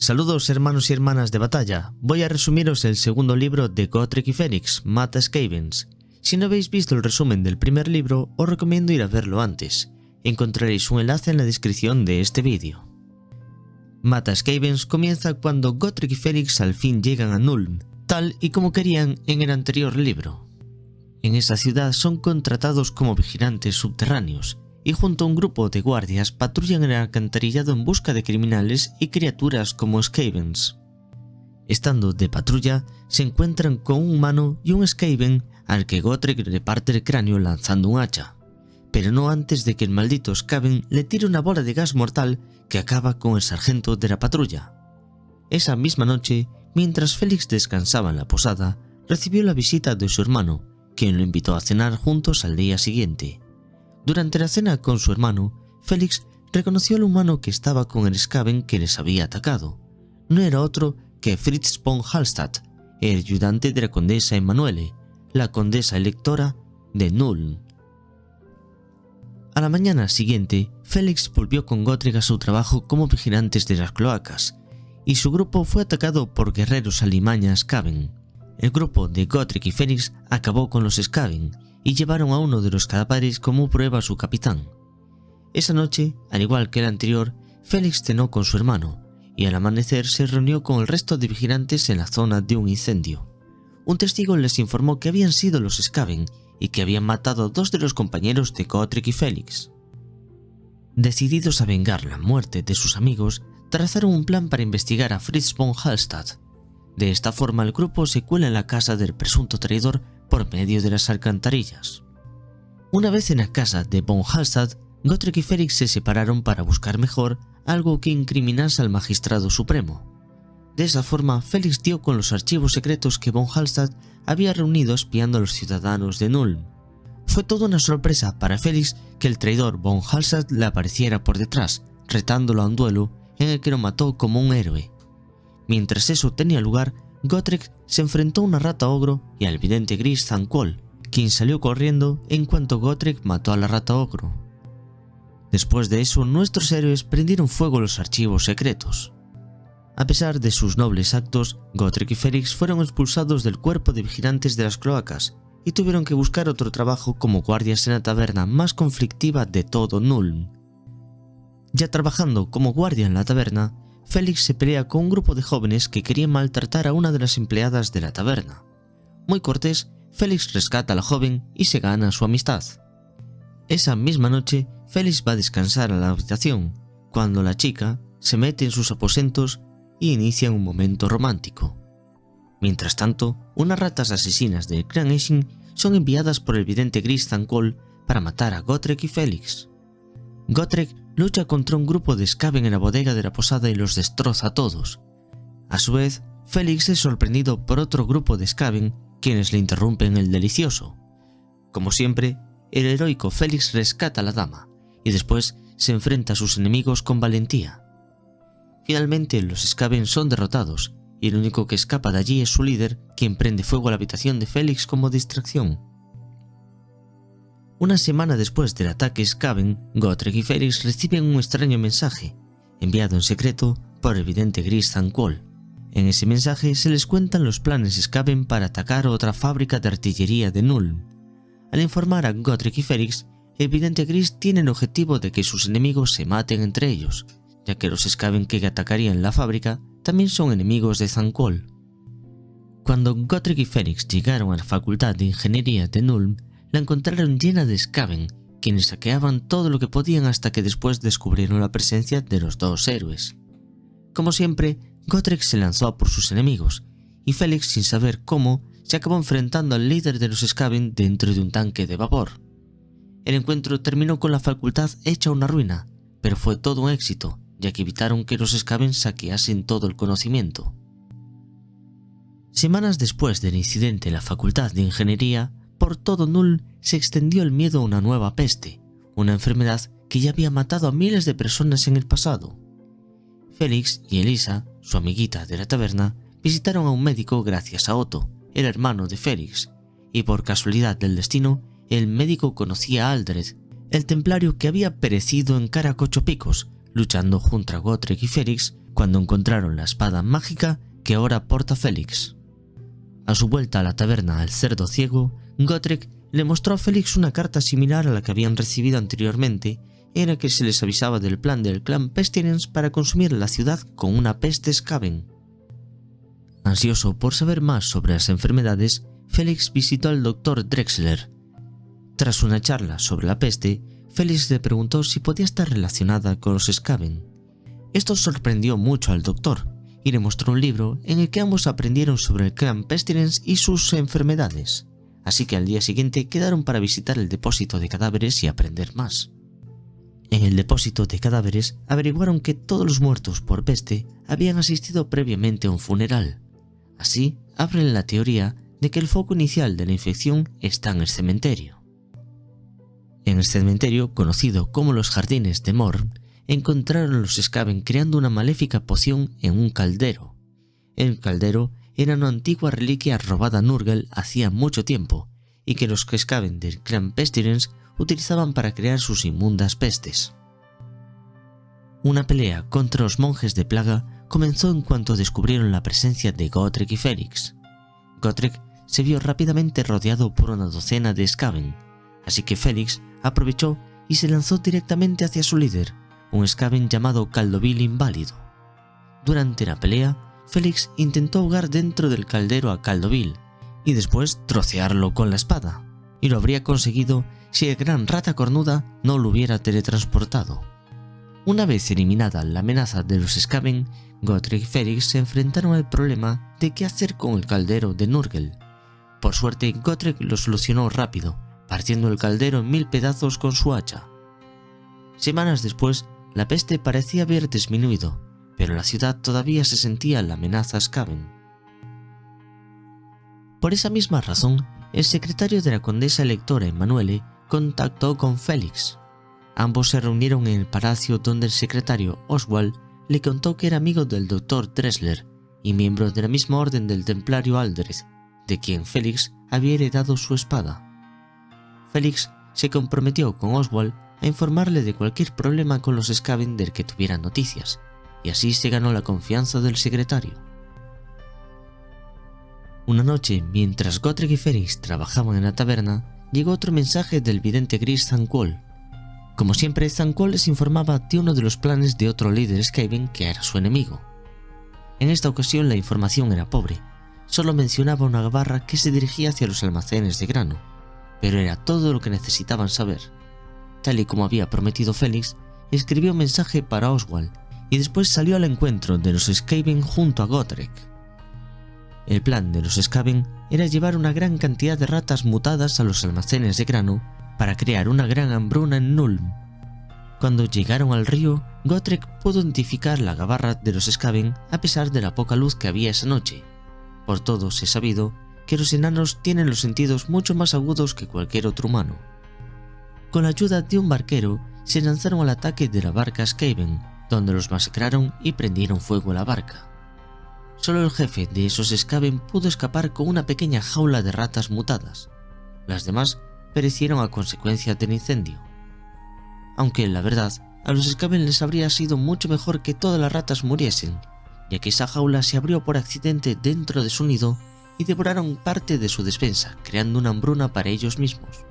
Saludos hermanos y hermanas de batalla, voy a resumiros el segundo libro de Gotrek y Félix, Mata Skavens. Si no habéis visto el resumen del primer libro, os recomiendo ir a verlo antes. Encontraréis un enlace en la descripción de este vídeo. Mata Skavens comienza cuando Gotrek y Félix al fin llegan a Nuln, tal y como querían en el anterior libro. En esa ciudad son contratados como vigilantes subterráneos, y junto a un grupo de guardias patrullan el alcantarillado en busca de criminales y criaturas como Skavens. Estando de patrulla, se encuentran con un humano y un Skaven al que Gotrek le parte el cráneo lanzando un hacha, pero no antes de que el maldito Skaven le tire una bola de gas mortal que acaba con el sargento de la patrulla. Esa misma noche, mientras Félix descansaba en la posada, recibió la visita de su hermano, quien lo invitó a cenar juntos al día siguiente. Durante la cena con su hermano, Félix reconoció al humano que estaba con el Skaven que les había atacado. No era otro que Fritz von Hallstatt, el ayudante de la condesa Emanuele, la condesa electora de Nuln. A la mañana siguiente, Félix volvió con Gotrek a su trabajo como vigilantes de las cloacas, y su grupo fue atacado por guerreros alimaña Skaven. El grupo de Gotrek y Félix acabó con los Skaven, y llevaron a uno de los cadáveres como prueba a su capitán. Esa noche, al igual que el anterior, Félix cenó con su hermano, y al amanecer se reunió con el resto de vigilantes en la zona de un incendio. Un testigo les informó que habían sido los Skaven y que habían matado a dos de los compañeros de Gotrek y Félix. Decididos a vengar la muerte de sus amigos, trazaron un plan para investigar a Fritz von Hallstatt. De esta forma el grupo se cuela en la casa del presunto traidor por medio de las alcantarillas. Una vez en la casa de von Hallstatt, Gotrek y Félix se separaron para buscar mejor algo que incriminase al magistrado supremo. De esa forma, Félix dio con los archivos secretos que von Hallstatt había reunido espiando a los ciudadanos de Nuln. Fue toda una sorpresa para Félix que el traidor von Hallstatt le apareciera por detrás, retándolo a un duelo en el que lo mató como un héroe. Mientras eso tenía lugar, Gotrek se enfrentó a una rata ogro y al vidente gris Thanquol, quien salió corriendo en cuanto Gotrek mató a la rata ogro. Después de eso, nuestros héroes prendieron fuego a los archivos secretos. A pesar de sus nobles actos, Gotrek y Félix fueron expulsados del cuerpo de vigilantes de las cloacas y tuvieron que buscar otro trabajo como guardias en la taberna más conflictiva de todo Nuln. Ya trabajando como guardia en la taberna, Félix se pelea con un grupo de jóvenes que querían maltratar a una de las empleadas de la taberna. Muy cortés, Félix rescata a la joven y se gana su amistad. Esa misma noche, Félix va a descansar a la habitación, cuando la chica se mete en sus aposentos y inician un momento romántico. Mientras tanto, unas ratas asesinas del clan Eshin son enviadas por el vidente gris Thanquol para matar a Gotrek y Félix. Gotrek lucha contra un grupo de Skaven en la bodega de la posada y los destroza a todos. A su vez, Félix es sorprendido por otro grupo de Skaven quienes le interrumpen el delicioso. Como siempre, el heroico Félix rescata a la dama y después se enfrenta a sus enemigos con valentía. Finalmente, los Skaven son derrotados y el único que escapa de allí es su líder, quien prende fuego a la habitación de Félix como distracción. Una semana después del ataque Skaven, Gotrek y Félix reciben un extraño mensaje, enviado en secreto por el vidente gris Thanquol. En ese mensaje se les cuentan los planes Skaven para atacar otra fábrica de artillería de Nuln. Al informar a Gotrek y Félix, el vidente gris tiene el objetivo de que sus enemigos se maten entre ellos, ya que los Skaven que atacarían la fábrica también son enemigos de Thanquol. Cuando Gotrek y Félix llegaron a la Facultad de Ingeniería de Nuln, la encontraron llena de Skaven, quienes saqueaban todo lo que podían hasta que después descubrieron la presencia de los dos héroes. Como siempre, Gotrek se lanzó a por sus enemigos, y Félix, sin saber cómo, se acabó enfrentando al líder de los Skaven dentro de un tanque de vapor. El encuentro terminó con la facultad hecha una ruina, pero fue todo un éxito, ya que evitaron que los Skaven saqueasen todo el conocimiento. Semanas después del incidente en la Facultad de Ingeniería, por todo Nuln se extendió el miedo a una nueva peste, una enfermedad que ya había matado a miles de personas en el pasado. Félix y Elisa, su amiguita de la taberna, visitaron a un médico gracias a Otto, el hermano de Félix, y por casualidad del destino, el médico conocía a Aldred, el templario que había perecido en Caracochopicos, luchando junto a Gotrek y Félix cuando encontraron la espada mágica que ahora porta Félix. A su vuelta a la taberna del cerdo ciego, Gotrek le mostró a Félix una carta similar a la que habían recibido anteriormente, en la que se les avisaba del plan del clan Pestilence para consumir la ciudad con una peste Skaven. Ansioso por saber más sobre las enfermedades, Félix visitó al Dr. Drexler. Tras una charla sobre la peste, Félix le preguntó si podía estar relacionada con los Skaven. Esto sorprendió mucho al doctor y le mostró un libro en el que ambos aprendieron sobre el clan Pestilence y sus enfermedades, así que al día siguiente quedaron para visitar el depósito de cadáveres y aprender más. En el depósito de cadáveres averiguaron que todos los muertos por peste habían asistido previamente a un funeral. Así, abren la teoría de que el foco inicial de la infección está en el cementerio. En el cementerio, conocido como los Jardines de Morn, encontraron a los Skaven creando una maléfica poción en un caldero. El caldero era una antigua reliquia robada a Nurgle hacía mucho tiempo y que los Skaven del clan Pestilence utilizaban para crear sus inmundas pestes. Una pelea contra los monjes de plaga comenzó en cuanto descubrieron la presencia de Gotrek y Félix. Gotrek se vio rápidamente rodeado por una docena de Skaven, así que Félix aprovechó y se lanzó directamente hacia su líder, un Skaven llamado Caldovil Inválido. Durante la pelea, Félix intentó ahogar dentro del caldero a Caldovil y después trocearlo con la espada, y lo habría conseguido si el gran rata cornuda no lo hubiera teletransportado. Una vez eliminada la amenaza de los Skaven, Gotrek y Félix se enfrentaron al problema de qué hacer con el caldero de Nurgle. Por suerte, Gotrek lo solucionó rápido, partiendo el caldero en 1000 pedazos con su hacha. Semanas después, la peste parecía haber disminuido, pero en la ciudad todavía se sentía la amenaza Skaven. Por esa misma razón, el secretario de la condesa electora Emanuele contactó con Félix. Ambos se reunieron en el palacio donde el secretario Oswald le contó que era amigo del Dr. Drexler y miembro de la misma orden del templario Aldred, de quien Félix había heredado su espada. Félix se comprometió con Oswald a informarle de cualquier problema con los Skaven del que tuviera noticias, y así se ganó la confianza del secretario. Una noche, mientras Gotrek y Félix trabajaban en la taberna, llegó otro mensaje del vidente gris Thanquol. Como siempre, Thanquol les informaba de uno de los planes de otro líder Skaven que era su enemigo. En esta ocasión la información era pobre, solo mencionaba una gabarra que se dirigía hacia los almacenes de grano, pero era todo lo que necesitaban saber. Tal y como había prometido Félix, escribió un mensaje para Oswald y después salió al encuentro de los Skaven junto a Gotrek. El plan de los Skaven era llevar una gran cantidad de ratas mutadas a los almacenes de grano para crear una gran hambruna en Nuln. Cuando llegaron al río, Gotrek pudo identificar la gabarra de los Skaven a pesar de la poca luz que había esa noche. Por todos es sabido que los enanos tienen los sentidos mucho más agudos que cualquier otro humano. Con la ayuda de un barquero, se lanzaron al ataque de la barca Skaven, donde los masacraron y prendieron fuego a la barca. Solo el jefe de esos Skaven pudo escapar con una pequeña jaula de ratas mutadas. Las demás perecieron a consecuencia del incendio. Aunque, la verdad, a los Skaven les habría sido mucho mejor que todas las ratas muriesen, ya que esa jaula se abrió por accidente dentro de su nido y devoraron parte de su despensa, creando una hambruna para ellos mismos.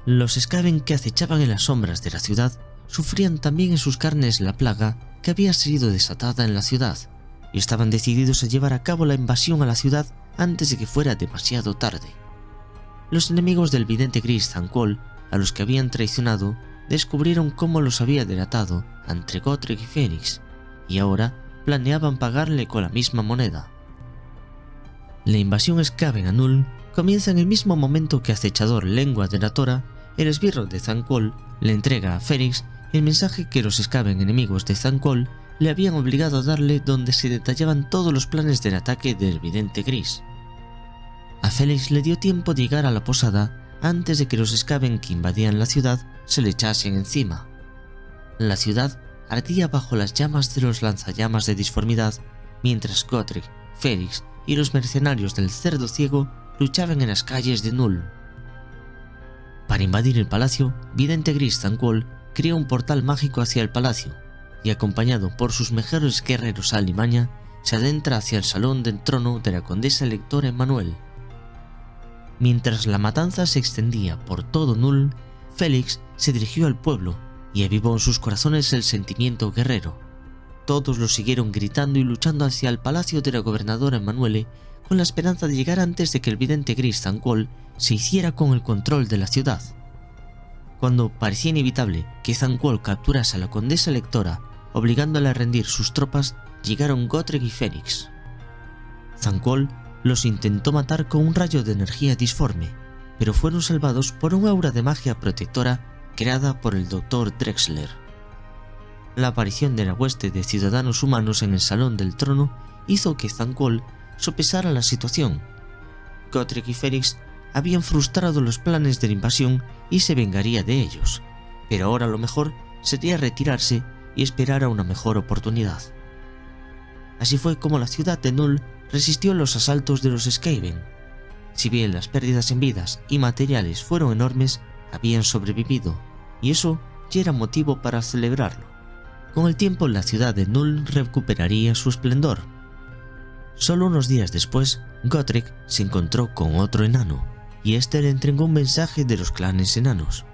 Los Skaven que acechaban en las sombras de la ciudad sufrían también en sus carnes la plaga que había sido desatada en la ciudad, y estaban decididos a llevar a cabo la invasión a la ciudad antes de que fuera demasiado tarde. Los enemigos del vidente gris Thanquol, a los que habían traicionado, descubrieron cómo los había delatado ante Gotrek y Félix, y ahora planeaban pagarle con la misma moneda. La invasión Skaven a Nuln comienza en el mismo momento que acechador Lengua Delatora, el esbirro de Thanquol, le entrega a Félix el mensaje que los Skaven enemigos de Thanquol le habían obligado a darle, donde se detallaban todos los planes del ataque del vidente gris. A Félix le dio tiempo de llegar a la posada antes de que los Skaven que invadían la ciudad se le echasen encima. La ciudad ardía bajo las llamas de los lanzallamas de disformidad, mientras Gotrek, Félix y los mercenarios del cerdo ciego luchaban en las calles de Nuln. Para invadir el palacio, vidente gris Thanquol creó un portal mágico hacia el palacio, y acompañado por sus mejores guerreros a Alimaña, se adentra hacia el salón del trono de la condesa electora Emmanuel. Mientras la matanza se extendía por todo Null, Félix se dirigió al pueblo y avivó en sus corazones el sentimiento guerrero. Todos lo siguieron gritando y luchando hacia el palacio de la gobernadora Emmanuelle con la esperanza de llegar antes de que el vidente gris Thanquol se hiciera con el control de la ciudad. Cuando parecía inevitable que Thanquol capturase a la condesa electora, obligándola a rendir sus tropas, llegaron Gotrek y Fénix. Thanquol los intentó matar con un rayo de energía disforme, pero fueron salvados por un aura de magia protectora creada por el Dr. Drexler. La aparición de la hueste de ciudadanos humanos en el salón del trono hizo que Thanquol sopesara la situación. Gotrek y Fénix habían frustrado los planes de la invasión y se vengaría de ellos, pero ahora lo mejor sería retirarse y esperar a una mejor oportunidad. Así fue como la ciudad de Null resistió los asaltos de los Skaven. Si bien las pérdidas en vidas y materiales fueron enormes, habían sobrevivido, y eso ya era motivo para celebrarlo. Con el tiempo la ciudad de Null recuperaría su esplendor. Solo unos días después, Gotrek se encontró con otro enano, y este le entregó un mensaje de los clanes enanos.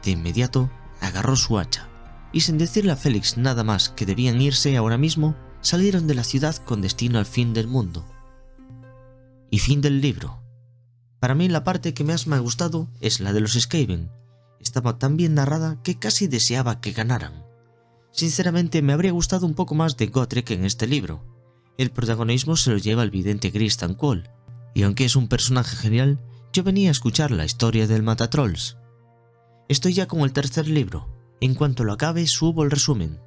De inmediato, agarró su hacha, y sin decirle a Félix nada más que debían irse ahora mismo, salieron de la ciudad con destino al fin del mundo. Y fin del libro. Para mí la parte que más me ha gustado es la de los Skaven. Estaba tan bien narrada que casi deseaba que ganaran. Sinceramente me habría gustado un poco más de Gotrek en este libro. El protagonismo se lo lleva el vidente gris Thanquol, y aunque es un personaje genial, yo venía a escuchar la historia del Matatrolls. Estoy ya con el tercer libro. En cuanto lo acabe subo el resumen.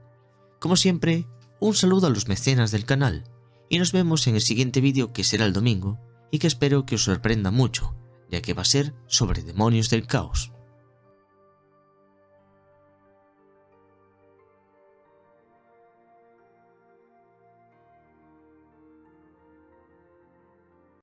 Como siempre, un saludo a los mecenas del canal, y nos vemos en el siguiente vídeo, que será el domingo, y que espero que os sorprenda mucho, ya que va a ser sobre demonios del caos.